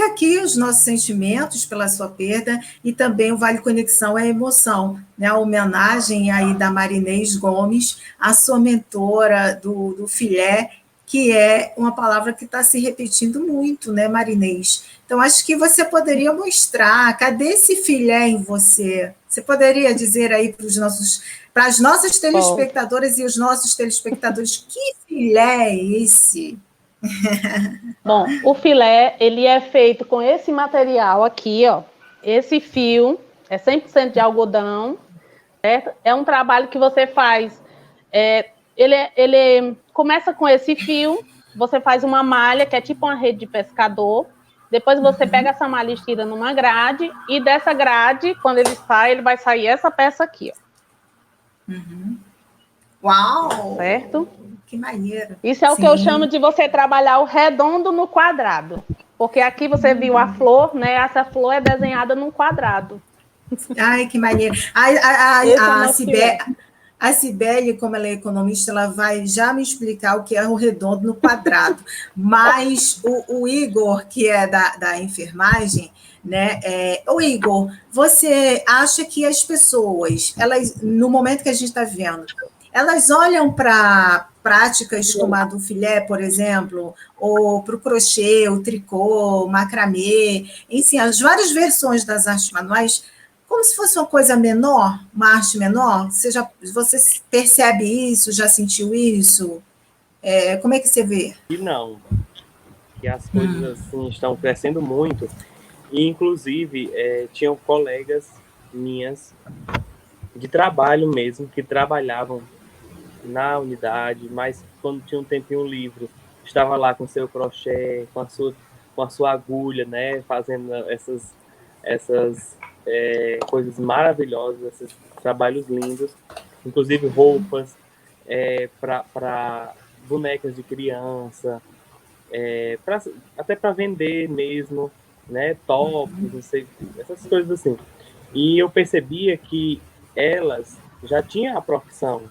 fica aqui os nossos sentimentos pela sua perda e também o Vale Conexão é emoção, né? A homenagem aí da Marinês Gomes, a sua mentora do filé, que é uma palavra que está se repetindo muito, né, Marinês? Então, acho que você poderia mostrar, cadê esse filé em você? Você poderia dizer aí para as nossas telespectadoras e os nossos telespectadores, que filé é esse? Bom, o filé, ele é feito com esse material aqui, ó. Esse fio é 100% de algodão, certo? É um trabalho que você faz. Ele começa com esse fio, você faz uma malha, que é tipo uma rede de pescador. Depois você pega essa malha e estira numa grade. E dessa grade, quando ele vai sair essa peça aqui, ó. Uau! Certo? Que maneiro. Isso é o que eu chamo de você trabalhar o redondo no quadrado. Porque aqui você viu a flor, né? Essa flor é desenhada num quadrado. Ai, que maneiro. A Cibele, como ela é economista, ela vai já me explicar o que é o redondo no quadrado. Mas o Igor, que é da enfermagem, né? O Igor, você acha que as pessoas, elas, no momento que a gente está vivendo, elas olham para práticas como a do filé, por exemplo, ou para o crochê, o tricô, o macramê, enfim, as várias versões das artes manuais, como se fosse uma coisa menor, uma arte menor? Você percebe isso, já sentiu isso? Como é que você vê? E não, que as coisas assim estão crescendo muito, e inclusive tinham colegas minhas de trabalho mesmo, que trabalhavam na unidade, mas quando tinha um tempinho livre, estava lá com seu crochê, com a sua agulha, né, fazendo essas coisas maravilhosas, esses trabalhos lindos, inclusive roupas para bonecas de criança, até para vender mesmo, né, tops, não sei, essas coisas assim. E eu percebia que elas já tinham a profissão,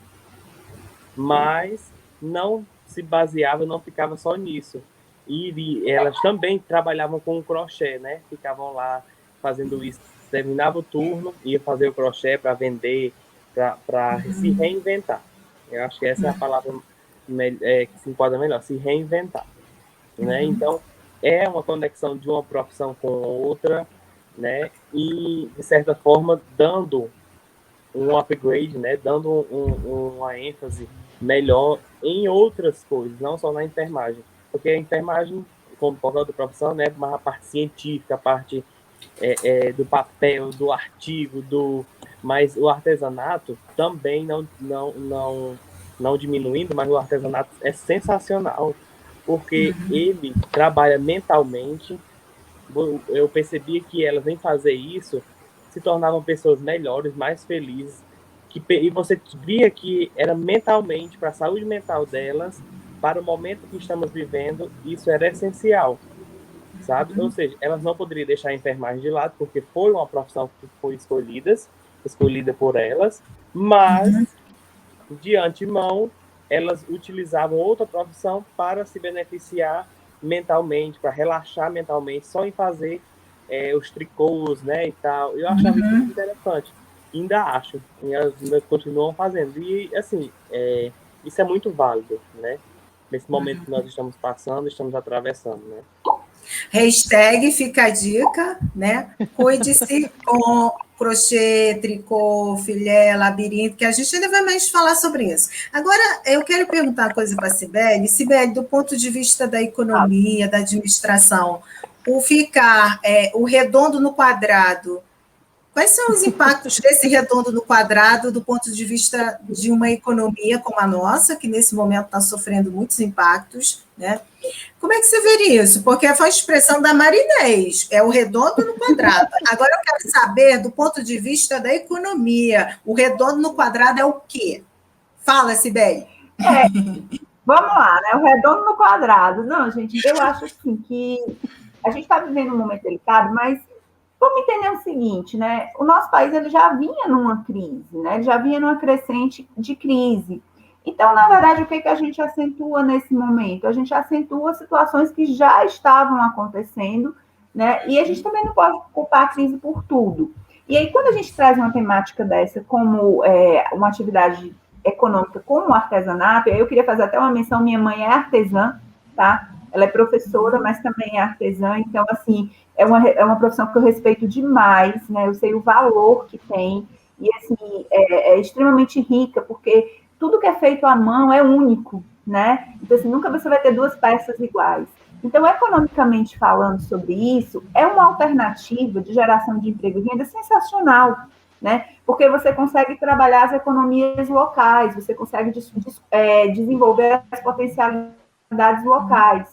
mas não se baseava, não ficava só nisso. E elas também trabalhavam com o crochê, né? Ficavam lá fazendo isso. Terminava o turno, ia fazer o crochê para vender, para se reinventar. Eu acho que essa é a palavra que se enquadra melhor, se reinventar. Né? Então, é uma conexão de uma profissão com outra, né? E, de certa forma, dando um upgrade, né? Dando uma ênfase melhor em outras coisas, não só na enfermagem. Porque a enfermagem, como qualquer outra profissão, né? Mas a parte científica, a parte do papel, do artigo, mas o artesanato também não diminuindo, mas o artesanato é sensacional, porque ele trabalha mentalmente. Eu percebi que elas, em fazer isso, se tornavam pessoas melhores, mais felizes, e você via que era mentalmente, para a saúde mental delas, para o momento que estamos vivendo, isso era essencial, sabe? Ou seja, elas não poderiam deixar a enfermagem de lado, porque foi uma profissão que foi escolhida por elas, mas, de antemão, elas utilizavam outra profissão para se beneficiar mentalmente, para relaxar mentalmente, só em fazer os tricôs, né, e tal. Eu achava isso muito interessante. Ainda acho. E elas ainda continuam fazendo. E, assim, isso é muito válido, né? Nesse momento que nós estamos passando, estamos atravessando, né? Hashtag fica a dica, né? Cuide-se com crochê, tricô, filé, labirinto, que a gente ainda vai mais falar sobre isso. Agora, eu quero perguntar uma coisa para a Cibele. Cibele, do ponto de vista da economia, da administração, o redondo no quadrado, quais são os impactos desse redondo no quadrado do ponto de vista de uma economia como a nossa, que nesse momento está sofrendo muitos impactos, né? Como é que você veria isso? Porque foi a expressão da Marinês, é o redondo no quadrado. Agora eu quero saber, do ponto de vista da economia, o redondo no quadrado é o quê? Fala, Cibele. Vamos lá, né? O redondo no quadrado. Não, gente, eu acho assim que a gente está vivendo um momento delicado, mas vamos entender o seguinte, né? O nosso país ele já vinha numa crise, né? Ele já vinha numa crescente de crise. Então, na verdade, o que a gente acentua nesse momento? A gente acentua situações que já estavam acontecendo né? E a gente também não pode culpar a crise por tudo. E aí, quando a gente traz uma temática dessa como uma atividade econômica como o artesanato, eu queria fazer até uma menção, minha mãe é artesã, tá? Ela é professora, mas também é artesã, então, assim, é uma profissão que eu respeito demais, né? Eu sei o valor que tem, e, assim, é extremamente rica, porque tudo que é feito à mão é único, né? Então, assim, nunca você vai ter duas peças iguais. Então, economicamente falando sobre isso, é uma alternativa de geração de emprego e renda sensacional, né? Porque você consegue trabalhar as economias locais, você consegue desenvolver as potencialidades locais.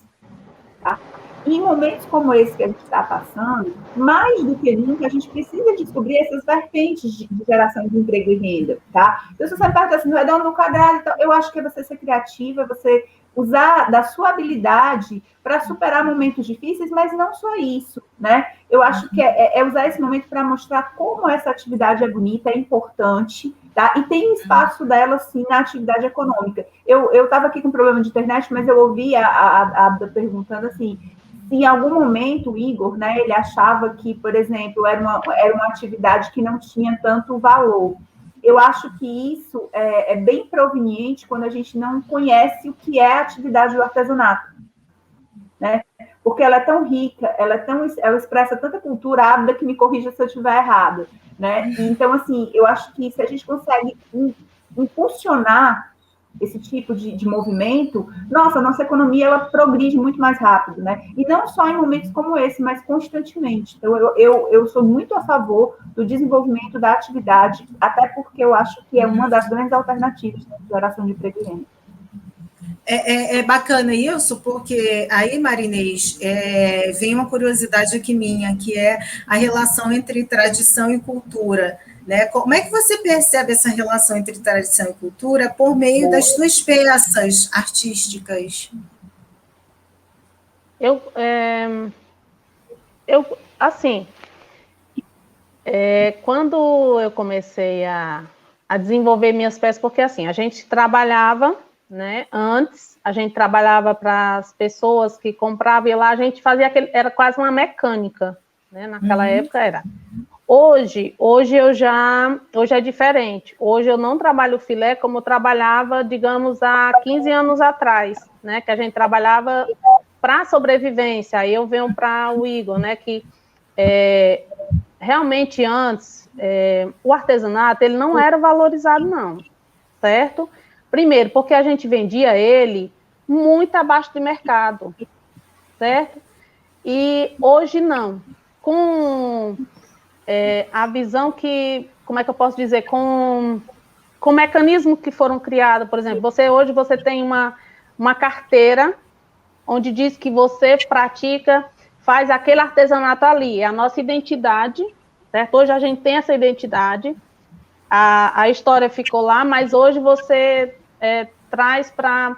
Tá? E em momentos como esse que a gente está passando, mais do que nunca, a gente precisa descobrir essas vertentes de geração de emprego e renda. Tá? Então, se você me pergunta assim, redondo no quadrado, então, eu acho que é você ser criativa, você usar da sua habilidade para superar momentos difíceis, mas não só isso, né? Eu acho que é usar esse momento para mostrar como essa atividade é bonita, é importante, tá? E tem um espaço dela, sim, na atividade econômica. Eu estava aqui com problema de internet, mas eu ouvi a Abda perguntando assim, se em algum momento o Igor, né, ele achava que, por exemplo, era uma atividade que não tinha tanto valor. Eu acho que isso é bem proveniente quando a gente não conhece o que é a atividade do artesanato, né? Porque ela é tão rica, ela expressa tanta cultura, Abda que me corrija se eu estiver errada, né? Então, assim, eu acho que se a gente consegue impulsionar esse tipo de movimento, nossa economia ela progride muito mais rápido, né? E não só em momentos como esse, mas constantemente. Então, eu sou muito a favor do desenvolvimento da atividade, até porque eu acho que é uma das grandes alternativas de geração de emprego e renda. É bacana isso, porque aí, Marinês, vem uma curiosidade aqui minha, que é a relação entre tradição e cultura. Né? Como é que você percebe essa relação entre tradição e cultura por meio das suas peças artísticas? Quando eu comecei a desenvolver minhas peças, porque assim, a gente trabalhava, né? Antes, a gente trabalhava para as pessoas que compravam e lá a gente fazia era quase uma mecânica, né? Naquela época era. Hoje é diferente. Hoje eu não trabalho filé como eu trabalhava, digamos, há 15 anos atrás, né? Que a gente trabalhava para sobrevivência. Aí eu venho para o Igor, né? Que realmente antes o artesanato ele não era valorizado, não, certo? Primeiro, porque a gente vendia ele muito abaixo de mercado, certo? E hoje não. Com a visão que, como é que eu posso dizer, com mecanismos que foram criados, por exemplo, hoje você tem uma carteira onde diz que você faz aquele artesanato ali, é a nossa identidade, certo? Hoje a gente tem essa identidade, a história ficou lá, mas hoje você traz para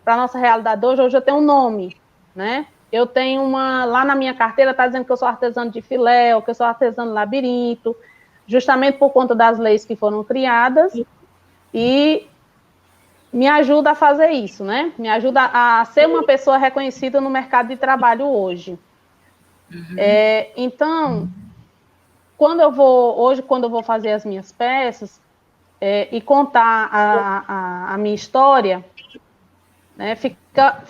a nossa realidade hoje eu tenho um nome, né? Eu tenho lá na minha carteira, está dizendo que eu sou artesã de filé, ou que eu sou artesã de labirinto, justamente por conta das leis que foram criadas, e me ajuda a fazer isso, né? Me ajuda a ser uma pessoa reconhecida no mercado de trabalho hoje. Então, quando eu vou fazer as minhas peças e contar a minha história, né,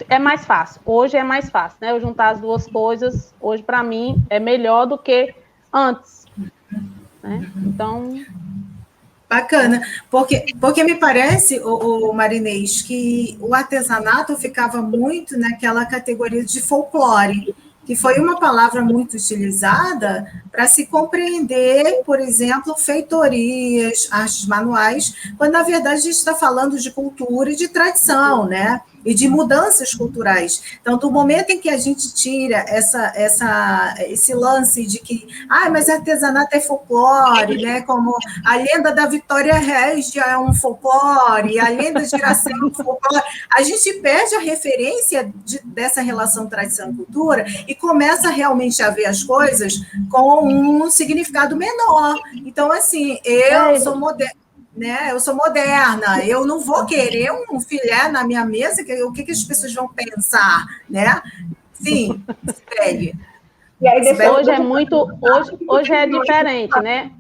é mais fácil. Hoje é mais fácil, né? Eu juntar as duas coisas, hoje, para mim, é melhor do que antes. Né? Então... Bacana, porque me parece, o Marinês, que o artesanato ficava muito naquela categoria de folclore, que foi uma palavra muito utilizada para se compreender, por exemplo, feitorias, artes manuais, quando, na verdade, a gente está falando de cultura e de tradição, né? E de mudanças culturais. Então, do momento em que a gente tira esse lance de que, mas artesanato é folclore, né? Como a lenda da Vitória Régia é um folclore, a lenda de Iracema é um folclore, a gente perde a referência dessa relação tradição e cultura e começa realmente a ver as coisas com um significado menor. Então, assim, eu sou moderna. Né? Eu sou moderna, eu não vou querer um filé na minha mesa, o que as pessoas vão pensar, né? Sim, segue. E aí hoje é muito, hoje é diferente, né?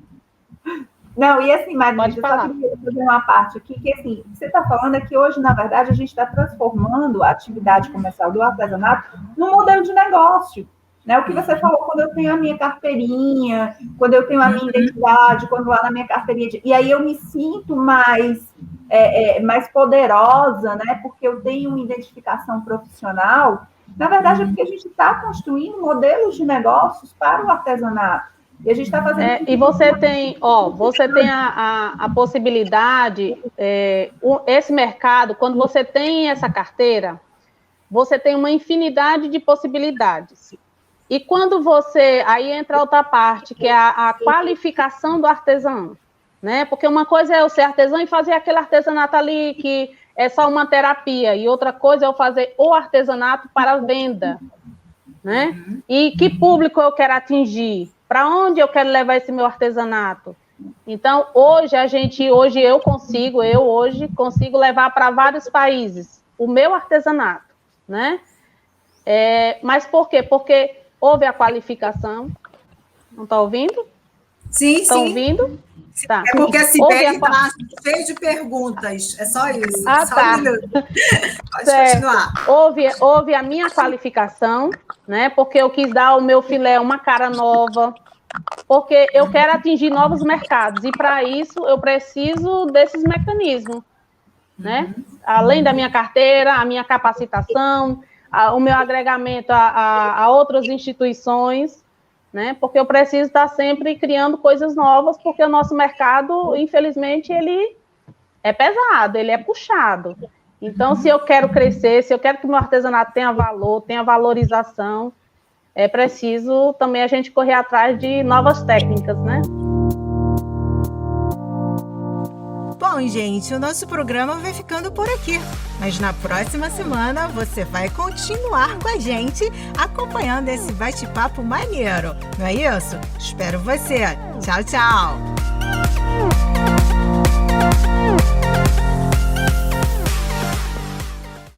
Não, e assim, Marina, eu só queria fazer uma parte aqui, que assim, o que você está falando é que hoje, na verdade, a gente está transformando a atividade comercial do artesanato num modelo de negócio. Né? O que você falou, quando eu tenho a minha carteirinha, quando eu tenho a minha identidade, quando lá na minha carteirinha, e aí eu me sinto mais poderosa, né? Porque eu tenho uma identificação profissional. Na verdade, é porque a gente está construindo modelos de negócios para o artesanato. E a gente está fazendo. E você tem, a possibilidade, esse mercado, quando você tem essa carteira, você tem uma infinidade de possibilidades. E quando você, aí entra outra parte, que é a qualificação do artesão, né? Porque uma coisa é eu ser artesão e fazer aquele artesanato ali que é só uma terapia, e outra coisa é eu fazer o artesanato para venda, né? E que público eu quero atingir? Para onde eu quero levar esse meu artesanato? Então, hoje eu consigo levar para vários países o meu artesanato, né? Mas por quê? Porque houve a qualificação. Não está ouvindo? Sim, Estão ouvindo? Tá. É porque a Sibeli está cheia de perguntas. É só isso. Ah, só tá. Um minuto. Pode continuar. Houve a minha qualificação, né? Porque eu quis dar ao meu filé uma cara nova, porque eu quero atingir novos mercados, e para isso eu preciso desses mecanismos, né? Além da minha carteira, a minha capacitação, o meu agregamento a outras instituições, né? Porque eu preciso estar sempre criando coisas novas, porque o nosso mercado, infelizmente, ele é pesado, ele é puxado. Então, se eu quero crescer, se eu quero que o meu artesanato tenha valor, tenha valorização, é preciso também a gente correr atrás de novas técnicas, né? Bom, gente, o nosso programa vai ficando por aqui. Mas na próxima semana você vai continuar com a gente, acompanhando esse bate-papo maneiro. Não é isso? Espero você. Tchau, tchau.